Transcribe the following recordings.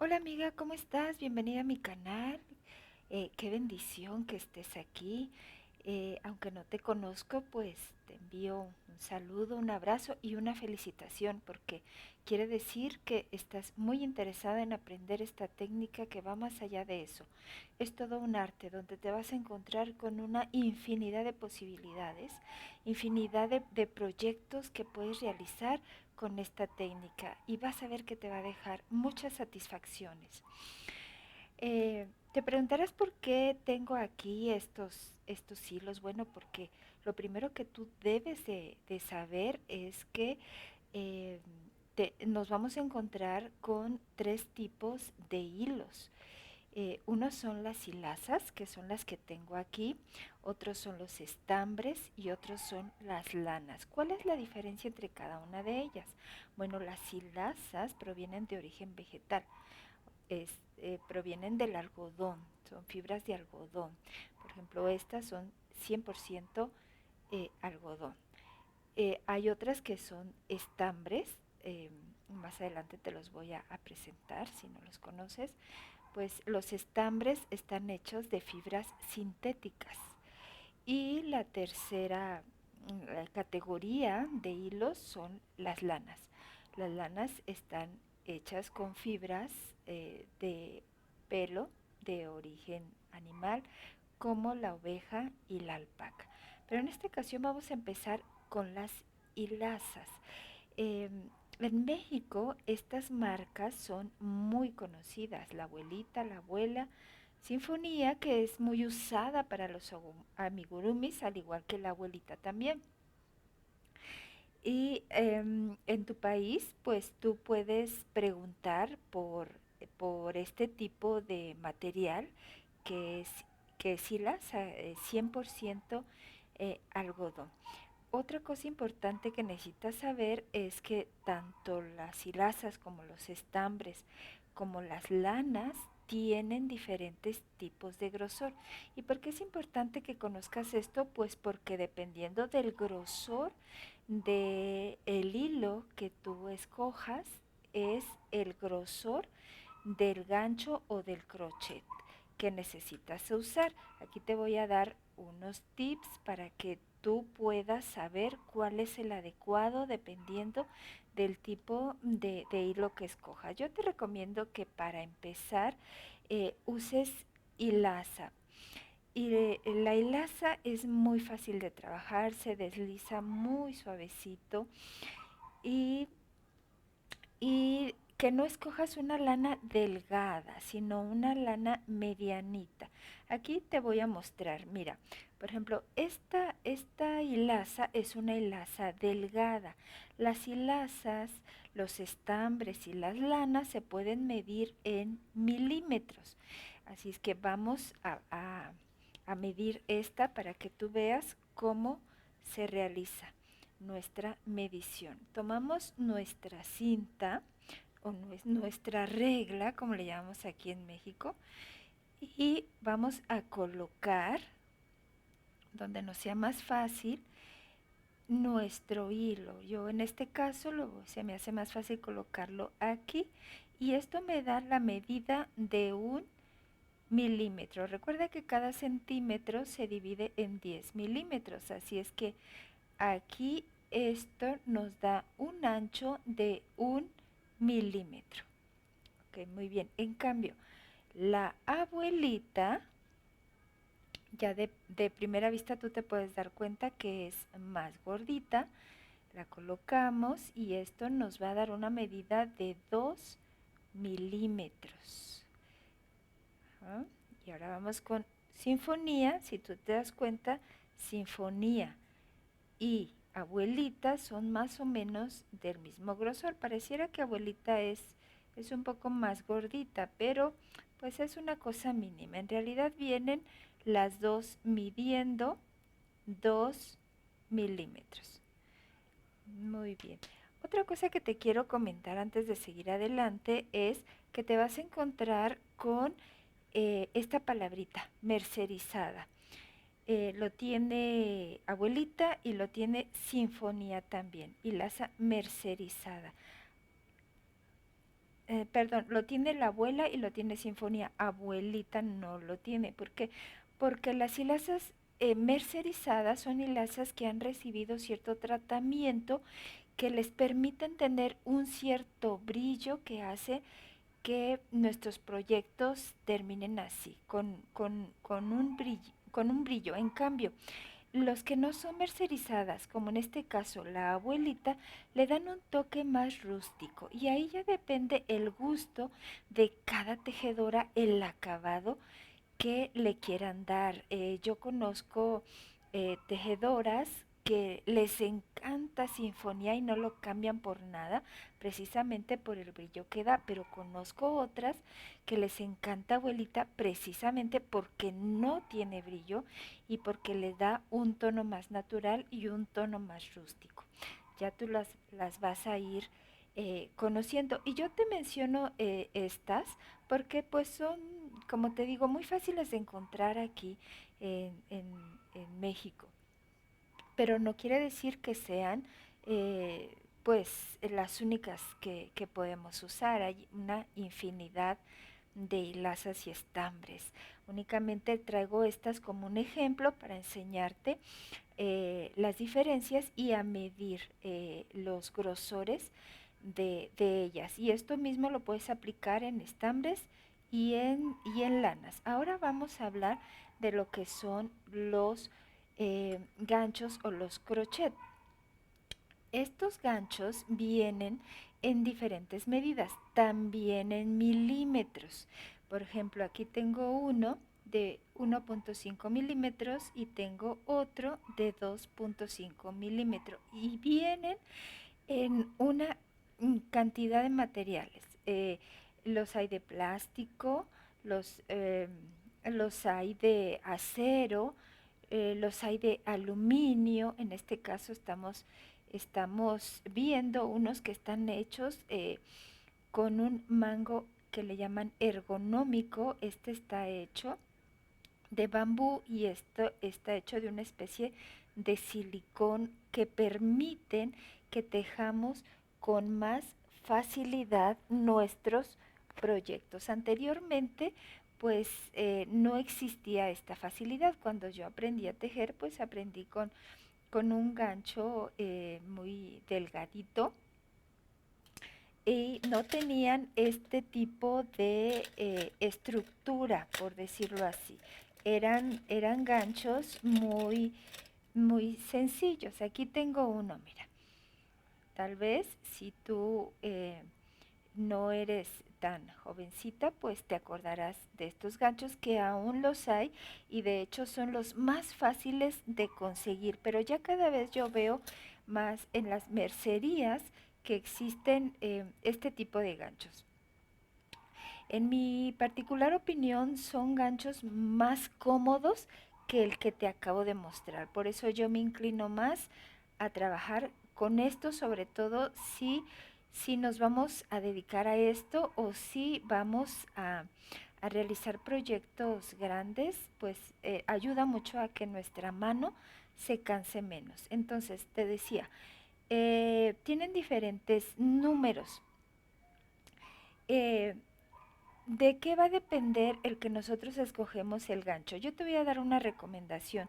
Hola amiga, ¿cómo estás? Bienvenida a mi canal. Qué bendición que estés aquí. Aunque no te conozco, pues te envío un saludo, un abrazo y una felicitación porque quiere decir que estás muy interesada en aprender esta técnica que va más allá de eso. Es todo un arte donde te vas a encontrar con una infinidad de posibilidades, infinidad de proyectos que puedes realizar con esta técnica y vas a ver que te va a dejar muchas satisfacciones. Te preguntarás por qué tengo aquí estos hilos. Bueno, porque lo primero que tú debes de saber es que eh, nos vamos a encontrar con tres tipos de hilos. Unos son las hilazas, que son las que tengo aquí, otros son los estambres y otros son las lanas. ¿Cuál es la diferencia entre cada una de ellas? Bueno, las hilazas provienen de origen vegetal, provienen del algodón, son fibras de algodón. Por ejemplo, estas son 100% algodón. Hay otras que son estambres, más adelante te los voy a presentar si no los conoces. Pues los estambres están hechos de fibras sintéticas. Y la tercera categoría de hilos son las lanas. Las lanas están hechas con fibras de pelo de origen animal, como la oveja y la alpaca. Pero en esta ocasión vamos a empezar con las hilazas. Eh, en México estas marcas son muy conocidas, la abuelita, la abuela, Sinfonía, que es muy usada para los amigurumis, al igual que la abuelita también. Y en tu país, pues tú puedes preguntar por este tipo de material que es, que es hilaza, 100% algodón. Otra cosa importante que necesitas saber es que tanto las hilazas como los estambres como las lanas tienen diferentes tipos de grosor. ¿Y por qué es importante que conozcas esto? Pues porque dependiendo del grosor del hilo que tú escojas, es el grosor del gancho o del crochet que necesitas usar. Aquí te voy a dar unos tips para que tú puedas saber cuál es el adecuado dependiendo del tipo de hilo que escojas. Yo te recomiendo que para empezar uses hilaza. Y la hilaza es muy fácil de trabajar, se desliza muy suavecito y y que no escojas una lana delgada, sino una lana medianita. Aquí te voy a mostrar, mira, por ejemplo, esta hilaza es una hilaza delgada. Las hilazas, los estambres y las lanas se pueden medir en milímetros. Así es que vamos a medir esta para que tú veas cómo se realiza nuestra medición. Tomamos nuestra cinta o nuestra regla, como le llamamos aquí en México, y vamos a colocar, donde nos sea más fácil, nuestro hilo. Yo en este caso se me hace más fácil colocarlo aquí y esto me da la medida de un milímetro. Recuerda que cada centímetro se divide en 10 milímetros, así es que aquí esto nos da un ancho de un milímetro. Ok, muy bien. En cambio, la abuelita, ya de primera vista tú te puedes dar cuenta que es más gordita. La colocamos y esto nos va a dar una medida de 2 milímetros. ¿Ah? Y ahora vamos con sinfonía. Si tú te das cuenta, sinfonía y abuelita son más o menos del mismo grosor. Pareciera que abuelita es un poco más gordita, pero pues es una cosa mínima. En realidad vienen las dos midiendo 2 milímetros. Muy bien. Otra cosa que te quiero comentar antes de seguir adelante es que te vas a encontrar con esta palabrita, mercerizada. Lo tiene abuelita y lo tiene sinfonía también, hilaza mercerizada. perdón, lo tiene la abuela y lo tiene Sinfonía. Abuelita no lo tiene. ¿Por qué? Porque las hilazas mercerizadas son hilazas que han recibido cierto tratamiento que les permiten tener un cierto brillo que hace que nuestros proyectos terminen así, con un brillo. En cambio, los que no son mercerizadas, como en este caso la abuelita, le dan un toque más rústico y ahí ya depende el gusto de cada tejedora, el acabado que le quieran dar. Yo conozco tejedoras que les encanta Sinfonía y no lo cambian por nada, precisamente por el brillo que da, pero conozco otras que les encanta Abuelita precisamente porque no tiene brillo y porque le da un tono más natural y un tono más rústico. Ya tú las vas a ir conociendo. Y yo te menciono estas porque pues son, como te digo, muy fáciles de encontrar aquí en México. Pero no quiere decir que sean pues las únicas que podemos usar. Hay una infinidad de hilazas y estambres. Únicamente traigo estas como un ejemplo para enseñarte las diferencias y a medir los grosores de ellas. Y esto mismo lo puedes aplicar en estambres y en lanas. Ahora vamos a hablar de lo que son los ganchos o los crochet. Estos ganchos vienen en diferentes medidas, también en milímetros. Por ejemplo, aquí tengo uno de 1.5 milímetros y tengo otro de 2.5 milímetros y vienen en una cantidad de materiales. Los hay de plástico, los, eh, los hay de acero, los hay de aluminio. En este caso estamos viendo unos que están hechos con un mango que le llaman ergonómico. Este está hecho de bambú y esto está hecho de una especie de silicón que permiten que tejamos con más facilidad nuestros proyectos. Anteriormente, pues no existía esta facilidad. Cuando yo aprendí a tejer, pues aprendí con un gancho muy delgadito y no tenían este tipo de estructura, por decirlo así. Eran ganchos muy sencillos. Aquí tengo uno, mira. Tal vez si tú no eres tan jovencita, pues te acordarás de estos ganchos que aún los hay y de hecho son los más fáciles de conseguir, pero ya cada vez yo veo más en las mercerías que existen este tipo de ganchos. En mi particular opinión son ganchos más cómodos que el que te acabo de mostrar, por eso yo me inclino más a trabajar con esto, sobre todo si nos vamos a dedicar a esto o si vamos a realizar proyectos grandes, pues ayuda mucho a que nuestra mano se canse menos. Entonces, te decía, tienen diferentes números. Eh, ¿De qué va a depender el que nosotros escogemos el gancho? Yo te voy a dar una recomendación.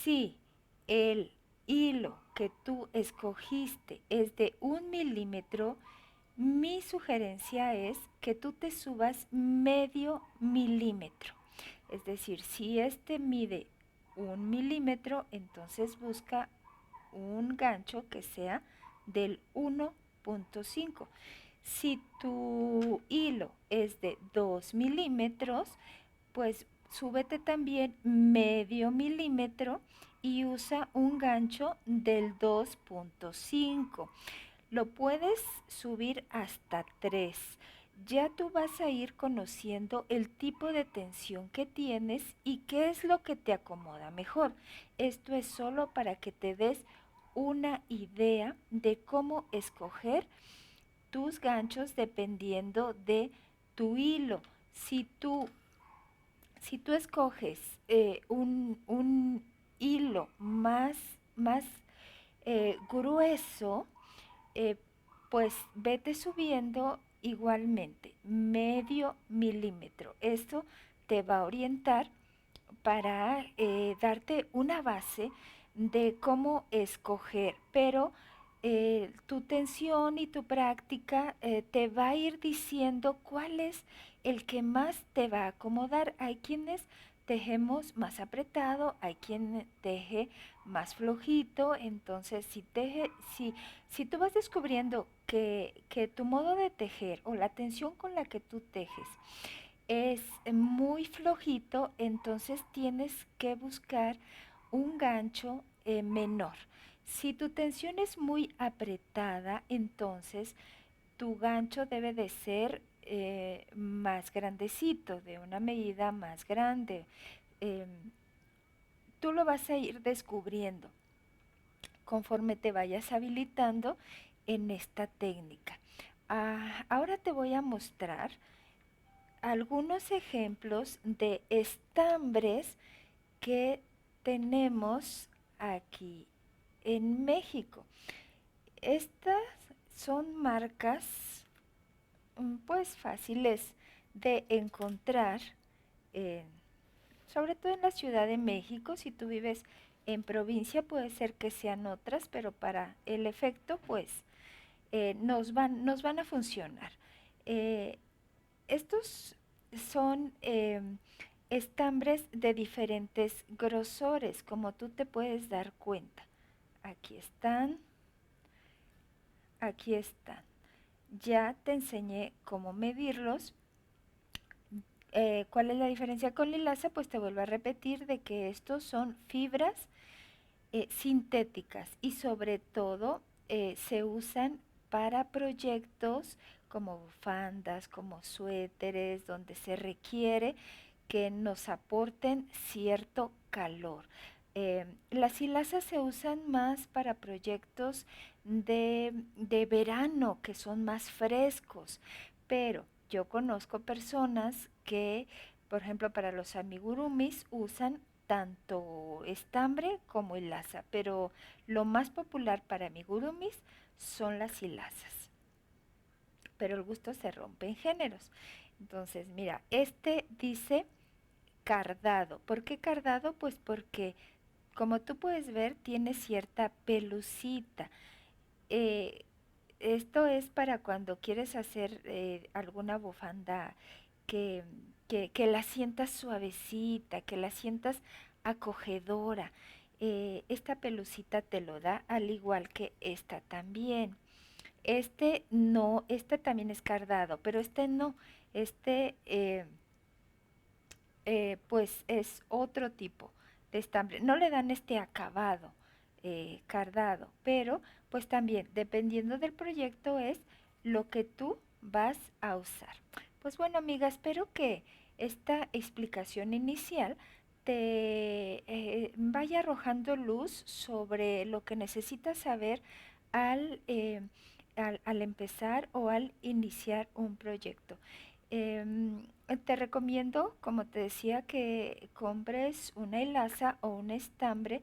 Si el hilo que tú escogiste es de 1 milímetro, mi sugerencia es que tú te subas medio milímetro. Es decir, si este mide 1 milímetro, entonces busca un gancho que sea del 1.5. Si tu hilo es de 2 milímetros, pues súbete también medio milímetro y usa un gancho del 2.5. Lo puedes subir hasta 3. Ya tú vas a ir conociendo el tipo de tensión que tienes y qué es lo que te acomoda mejor. Esto es solo para que te des una idea de cómo escoger tus ganchos dependiendo de tu hilo. Si tú, si tú escoges un hilo más grueso, eh, pues vete subiendo igualmente, medio milímetro. Esto te va a orientar para darte una base de cómo escoger, pero tu tensión y tu práctica te va a ir diciendo cuál es el que más te va a acomodar. Hay quienes tejemos más apretado, hay quien teje más flojito, entonces si tú vas descubriendo que tu modo de tejer o la tensión con la que tú tejes es muy flojito, entonces tienes que buscar un gancho menor. Si tu tensión es muy apretada, entonces tu gancho debe de ser más grandecito, de una medida más grande. Eh, Tú lo vas a ir descubriendo conforme te vayas habilitando en esta técnica. Ahora te voy a mostrar algunos ejemplos de estambres que tenemos aquí en México. Estas son marcas pues fáciles de encontrar, eh, sobre todo en la Ciudad de México. Si tú vives en provincia puede ser que sean otras, pero para el efecto pues nos van a funcionar. Eh, Estos son estambres de diferentes grosores, como tú te puedes dar cuenta. Aquí están, aquí están. Ya te enseñé cómo medirlos. ¿Cuál es la diferencia con lilaza? Pues te vuelvo a repetir de que estos son fibras sintéticas y sobre todo se usan para proyectos como bufandas, como suéteres, donde se requiere que nos aporten cierto calor. Las hilazas se usan más para proyectos de verano, que son más frescos, pero yo conozco personas que, por ejemplo, para los amigurumis usan tanto estambre como hilaza, pero lo más popular para amigurumis son las hilazas, pero el gusto se rompe en géneros. Entonces, mira, este dice cardado. ¿Por qué cardado? Pues porque, como tú puedes ver, tiene cierta pelucita. Eh, Esto es para cuando quieres hacer alguna bufanda que, que la sientas suavecita, que la sientas acogedora. Esta pelucita te lo da, al igual que esta también. Este no, este también es cardado, pero este no. Este pues es otro tipo de estambre. No le dan este acabado cardado, pero pues también dependiendo del proyecto es lo que tú vas a usar. Pues bueno, amiga, espero que esta explicación inicial te vaya arrojando luz sobre lo que necesitas saber al, al empezar o al iniciar un proyecto. Em, Te recomiendo, como te decía, que compres una hilaza o un estambre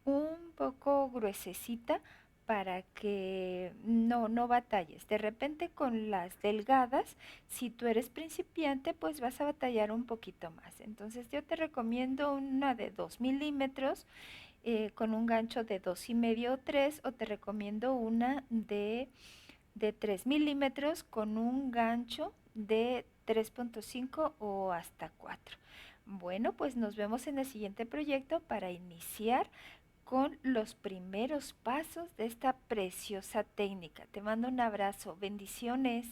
un poco gruesecita para que no batalles. De repente con las delgadas, si tú eres principiante, pues vas a batallar un poquito más. Entonces yo te recomiendo una de 2 milímetros con un gancho de 2,5 o 3, o te recomiendo una de 3 milímetros con un gancho de 3,5 o hasta 4. Bueno, pues nos vemos en el siguiente proyecto para iniciar con los primeros pasos de esta preciosa técnica. Te mando un abrazo, bendiciones.